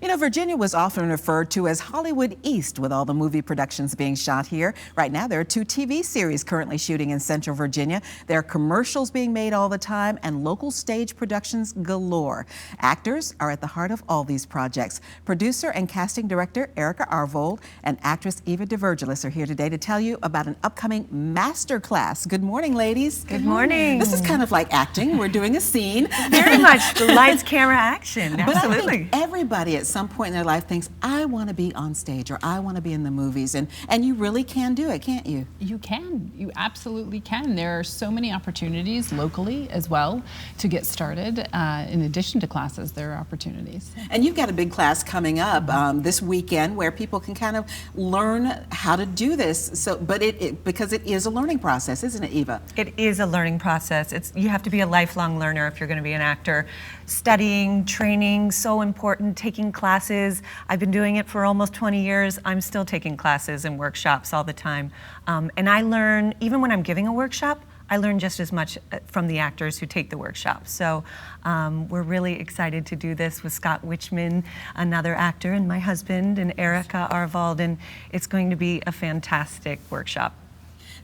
You know, Virginia was often referred to as Hollywood East with all the movie productions being shot here. Right now, there are 2 TV series currently shooting in Central Virginia. There are commercials being made all the time and local stage productions galore. Actors are at the heart of all these projects. Producer and casting director Erica Arvold and actress Eva DeVirgilis are here today to tell you about an upcoming master class. Good morning, ladies. Good morning. This is kind of like acting. We're doing a scene. Very much lights, camera, action. Absolutely. But I think everybody at some point in their life thinks, I want to be on stage or I want to be in the movies. And you really can do it, can't you? You can. You absolutely can. There are so many opportunities locally as well to get started. In addition to classes, there are opportunities. And you've got a big class coming up this weekend where people can kind of learn how to do this. So, but because it is a learning process, isn't it, Eva? It is a learning process. You have to be a lifelong learner if you're going to be an actor. Studying, training, so important, taking classes. I've been doing it for almost 20 years. I'm still taking classes and workshops all the time. And I learn, even when I'm giving a workshop, I learn just as much from the actors who take the workshop. So we're really excited to do this with Scott Wichman, another actor, and my husband, and Erica Arvold, and it's going to be a fantastic workshop.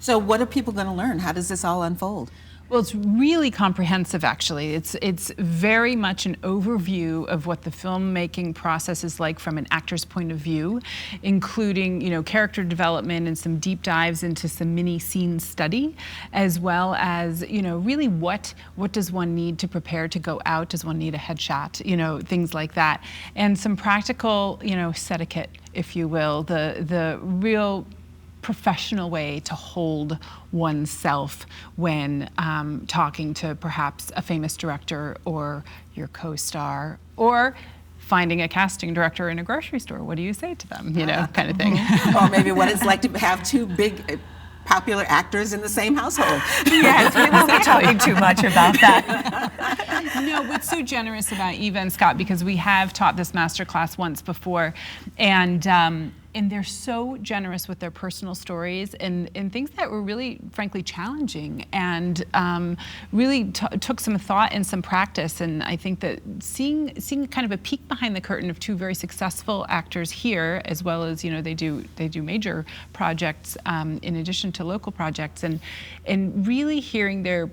So what are people going to learn? How does this all unfold? Well, it's really comprehensive, actually. It's very much an overview of what the filmmaking process is like from an actor's point of view, including, you know, character development and some deep dives into some mini scene study, as well as, you know, really what does one need to prepare to go out? Does one need a headshot? You know, things like that, and some practical, you know, etiquette, if you will, the real professional way to hold oneself when talking to perhaps a famous director or your co-star, or finding a casting director in a grocery store. What do you say to them, you know, kind of thing. Or maybe what it's like to have 2 big popular actors in the same household. Yes, we won't be talking too much about that. No, what's so generous about Eva and Scott, because we have taught this master class once before, and they're so generous with their personal stories and things that were really, frankly, challenging, and really took some thought and some practice. And I think that seeing kind of a peek behind the curtain of 2 very successful actors here, as well as, you know, they do major projects in addition to local projects, and really hearing their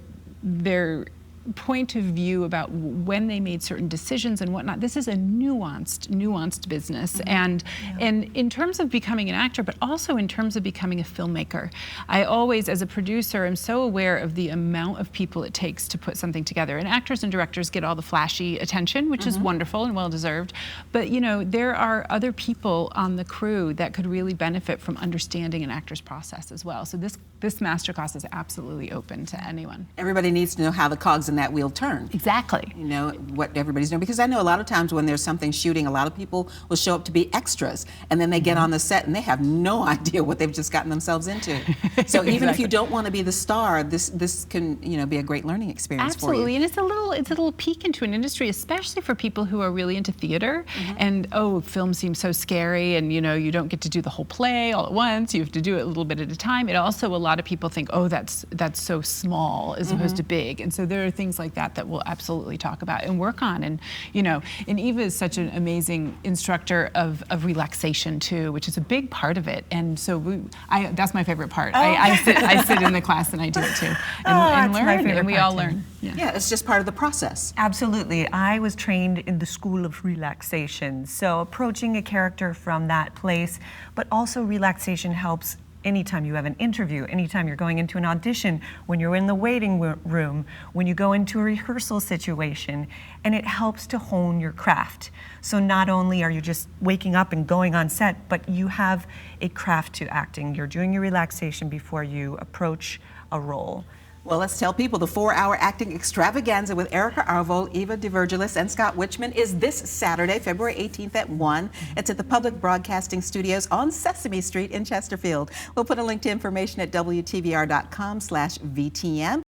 point of view about when they made certain decisions and whatnot. This is a nuanced business, and in terms of becoming an actor, but also in terms of becoming a filmmaker. I always, as a producer, am so aware of the amount of people it takes to put something together. And actors and directors get all the flashy attention, which is wonderful and well-deserved. But, you know, there are other people on the crew that could really benefit from understanding an actor's process as well. So this masterclass is absolutely open to anyone. Everybody needs to know how the cogs in that wheel turn. Exactly. You know, what everybody's doing. Because I know a lot of times when there's something shooting, a lot of people will show up to be extras, and then they get on the set and they have no idea what they've just gotten themselves into. So even if you don't want to be the star, this can, you know, be a great learning experience for you. Absolutely, and it's a little peek into an industry, especially for people who are really into theater, and film seems so scary, and, you know, you don't get to do the whole play all at once. You have to do it a little bit at a time. It also, a lot of people think, oh, that's so small as opposed to big, and so there are things like that we'll absolutely talk about and work on. And, you know, and Eva is such an amazing instructor of relaxation too, which is a big part of it. And so that's my favorite part. I sit in the class and I do it too, and learn, and we all learn. Yeah, it's just part of the process. Absolutely. I was trained in the School of Relaxation, so approaching a character from that place, but also relaxation helps anytime you have an interview, anytime you're going into an audition, when you're in the waiting room, when you go into a rehearsal situation, and it helps to hone your craft. So not only are you just waking up and going on set, but you have a craft to acting. You're doing your relaxation before you approach a role. Well, let's tell people the 4-hour acting extravaganza with Erica Arvold, Eva DeVirgilis, and Scott Wichman is this Saturday, February 18th at 1. It's at the Public Broadcasting Studios on Sesame Street in Chesterfield. We'll put a link to information at WTVR.com/VTM.